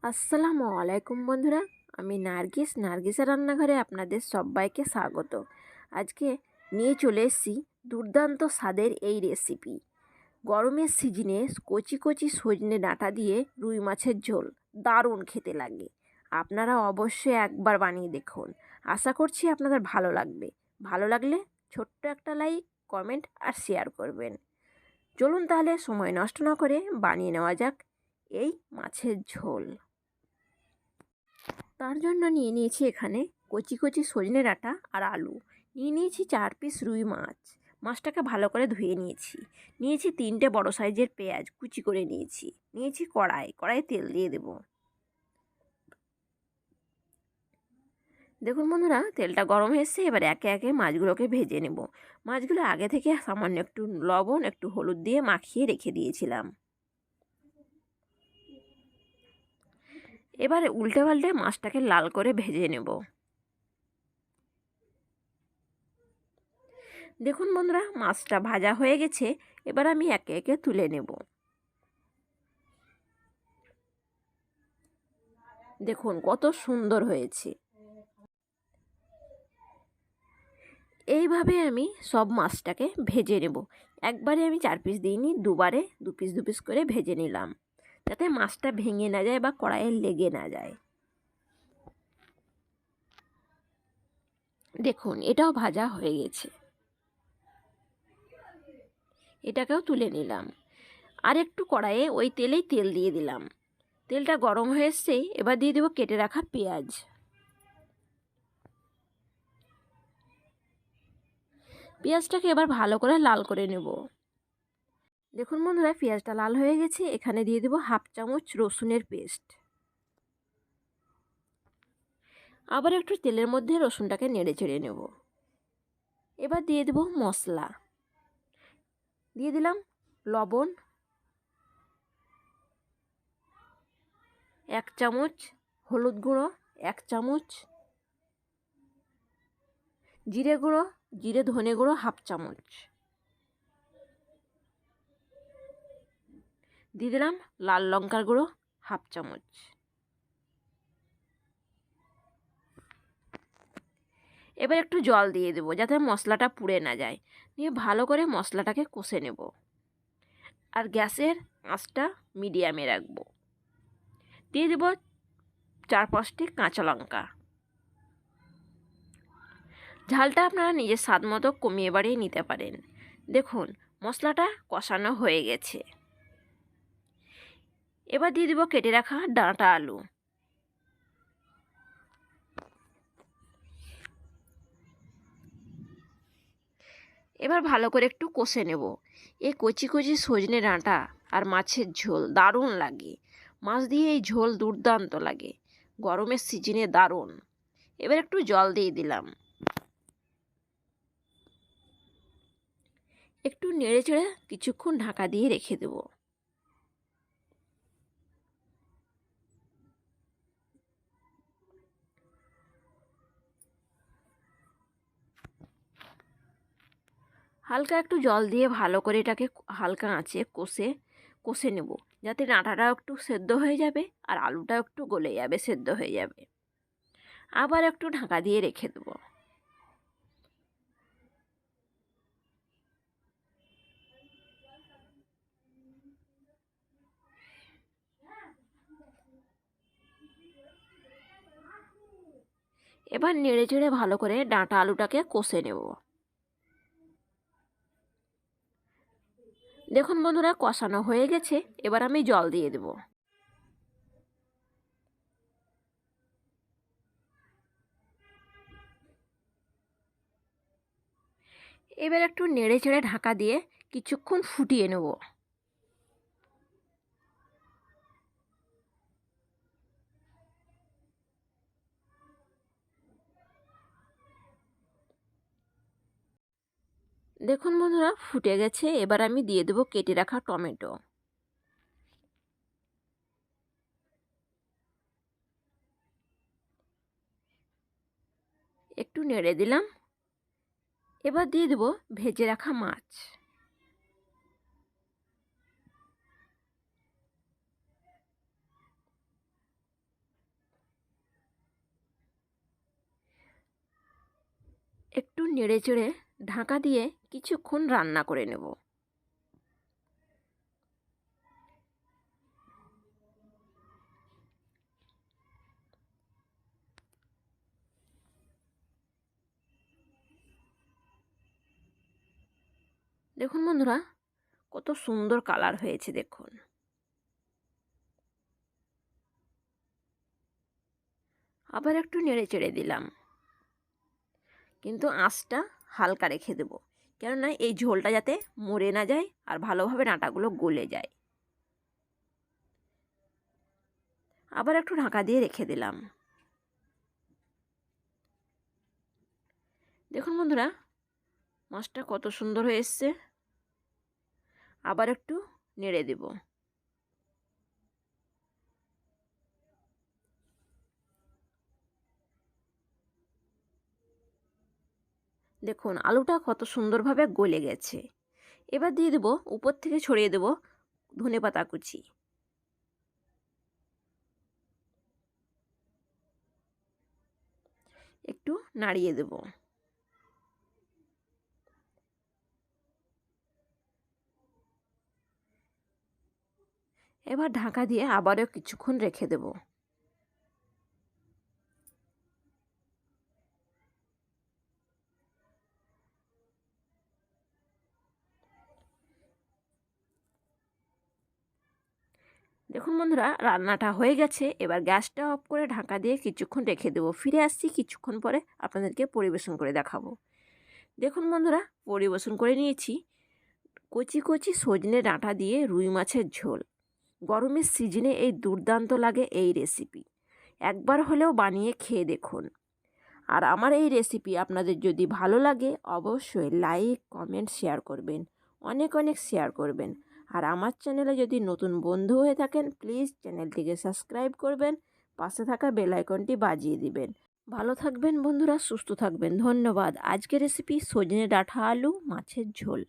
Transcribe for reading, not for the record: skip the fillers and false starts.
আসসালামু আলাইকুম বন্ধুরা, আমি নার্গিসের রান্নাঘরে আপনাদের সবাইকে স্বাগত। আজকে নিয়ে চলে এসেছি দুর্দান্ত স্বাদের এই রেসিপি। গরমের সিজনে কচি কচি সজনে ডাঁটা দিয়ে রুই মাছের ঝোল দারুণ খেতে লাগে। আপনারা অবশ্যই একবার বানিয়ে দেখুন। আশা করছি আপনাদের ভালো লাগবে। ভালো লাগলে ছোট্ট একটা লাইক, কমেন্ট আর শেয়ার করবেন। চলুন তাহলে সময় নষ্ট না করে বানিয়ে নেওয়া যাক এই মাছের ঝোল। তার জন্য নিয়ে নিয়েছি এখানে কচি কচি সজনে ডাঁটা আর আলু। নিয়ে নিয়েছি 4 পিস রুই মাছ। মাছটাকে ভালো করে ধুয়ে নিয়েছি। নিয়েছি 3টে বড় সাইজের পেঁয়াজ কুচি করে নিয়েছি। নিয়েছি কড়াই তেল দিয়ে দেব। দেখুন বন্ধুরা, তেলটা গরম হয়েছে। এবার একে একে মাছগুলোকে ভেজে নেব। মাছগুলো আগে থেকে সামান্য একটু লবণ একটু হলুদ দিয়ে মাখিয়ে রেখে দিয়েছিলাম। এবারে উল্টে পাল্টে মাছটাকে লাল করে ভেজে নেব। দেখুন বন্ধুরা, মাছটা ভাজা হয়ে গেছে। এবার আমি একে একে তুলে নেব। দেখুন কত সুন্দর হয়েছে। এইভাবে আমি সব মাছটাকে ভেজে নেব। একবারে আমি 4 পিস দিইনি, দুবারে 2 পিস 2 পিস করে ভেজে নিলাম, যাতে মাছটা ভেঙে না যায় বা কড়াইয়ে লেগে না যায়। দেখুন এটাও ভাজা হয়ে গেছে। এটাকেও তুলে নিলাম। আর একটু কড়াইয়ে ওই তেলেই তেল দিয়ে দিলাম। তেলটা গরম হয়ে এসছে। এবার দিয়ে দেবো কেটে রাখা পেঁয়াজ। পেঁয়াজটাকে এবার ভালো করে লাল করে নেব। দেখুন বন্ধুরা, পেঁয়াজটা লাল হয়ে গেছে। এখানে দিয়ে দেবো 1/2 চামচ রসুনের পেস্ট। আবার একটু তেলের মধ্যে রসুনটাকে নেড়ে চেড়ে নেব। এবার দিয়ে দেবো মশলা। দিয়ে দিলাম লবণ 1 চামচ, হলুদ গুঁড়ো 1 চামচ, জিরে ধনে গুঁড়ো 1/2 চামচ, দিয়ে দিলাম লাল লঙ্কার গুঁড়ো 1/2 চামচ। এবার একটু জল দিয়ে দেবো যাতে মশলাটা পুড়ে না যায়। নিয়ে ভালো করে মশলাটাকে কষে নেব। আর গ্যাসের আঁচটা মিডিয়ামে রাখবো। দিয়ে দেবো 4-5টি কাঁচা লঙ্কা। ঝালটা আপনারা নিজের স্বাদ মতো কমিয়ে বাড়িয়ে নিতে পারেন। দেখুন মশলাটা কষানো হয়ে গেছে। এবার দিয়ে দেবো কেটে রাখা ডাঁটা আলু। এবার ভালো করে একটু কষে নেব। এই কচি কচি সজনে ডাঁটা আর মাছের ঝোল দারুণ লাগে। মাছ দিয়ে এই ঝোল দুর্দান্ত লাগে। গরমের সিজনে দারুণ। এবার একটু জল দিয়ে দিলাম। একটু নেড়ে চেড়ে কিছুক্ষণ ঢাকা দিয়ে রেখে দেব। হালকা একটু জল দিয়ে ভালো করে এটাকে হালকা আঁচে কষে নেব, যাতে ডাঁটাটাও একটু সেদ্ধ হয়ে যাবে আর আলুটাও একটু গলে যাবে, সেদ্ধ হয়ে যাবে। আবার একটু ঢাকা দিয়ে রেখে দেবো। এবার নেড়ে চেড়ে ভালো করে ডাঁটা আলুটাকে কষে নেব। দেখুন বন্ধুরা, কষানো হয়ে গেছে। এবার আমি জল দিয়ে দেব। এবার একটু নেড়ে চেড়ে ঢাকা দিয়ে কিছুক্ষণ ফুটিয়ে নেব। দেখুন বন্ধুরা, ফুটে গেছে। এবার আমি দিয়ে দেবো কেটে রাখা টমেটো। একটু নেড়ে দিলাম। এবার দিয়ে দেবো ভেজে রাখা মাছ। একটু নেড়েচেড়ে ঢাকা দিয়ে কিছুক্ষণ রান্না করে নেব। দেখুন বন্ধুরা, কত সুন্দর কালার হয়েছে দেখুন। আবার একটু নেড়েচেড়ে দিলাম, কিন্তু আঁচটা হালকা রেখে দেবো, কেননা এই ঝোলটা যাতে মরে না যায় আর ভালোভাবে ডাঁটাগুলো গলে যায়। আবার একটু ঢাকা দিয়ে রেখে দিলাম। দেখুন বন্ধুরা, মাছটা কত সুন্দর হয়ে এসছে। আবার একটু নেড়ে দেব। দেখুন আলুটা কত সুন্দরভাবে গলে গেছে। এবার দিয়ে দেবো, উপর থেকে ছড়িয়ে দেবো ধনেপাতা কুচি। একটু নাড়িয়ে দেব। এবার ঢাকা দিয়ে আবারও কিছুক্ষণ রেখে দেব। দেখুন বন্ধুরা, রান্নাটা হয়ে গেছে। এবার গ্যাসটা অফ করে ঢাকা দিয়ে কিছুক্ষণ রেখে দেবো। ফিরে আসছি কিছুক্ষণ পরে, আপনাদেরকে পরিবেশন করে দেখাবো। দেখুন বন্ধুরা, পরিবেশন করে নিয়েছি কচি কচি সজনে ডাঁটা দিয়ে রুই মাছের ঝোল। গরমের সিজনে এই দুর্দান্ত লাগে এই রেসিপি। একবার হলেও বানিয়ে খেয়ে দেখুন। আর আমার এই রেসিপি আপনাদের যদি ভালো লাগে অবশ্যই লাইক, কমেন্ট, শেয়ার করবেন। অনেক অনেক শেয়ার করবেন। আর আমার চ্যানেলে যদি নতুন বন্ধু হয়ে থাকেন প্লিজ চ্যানেলটিকে সাবস্ক্রাইব করবেন, পাশে থাকা বেল আইকনটি বাজিয়ে দিবেন। ভালো থাকবেন বন্ধুরা, সুস্থ থাকবেন। ধন্যবাদ। আজকের রেসিপি সজনে ডাঁটা আলু মাছের ঝোল।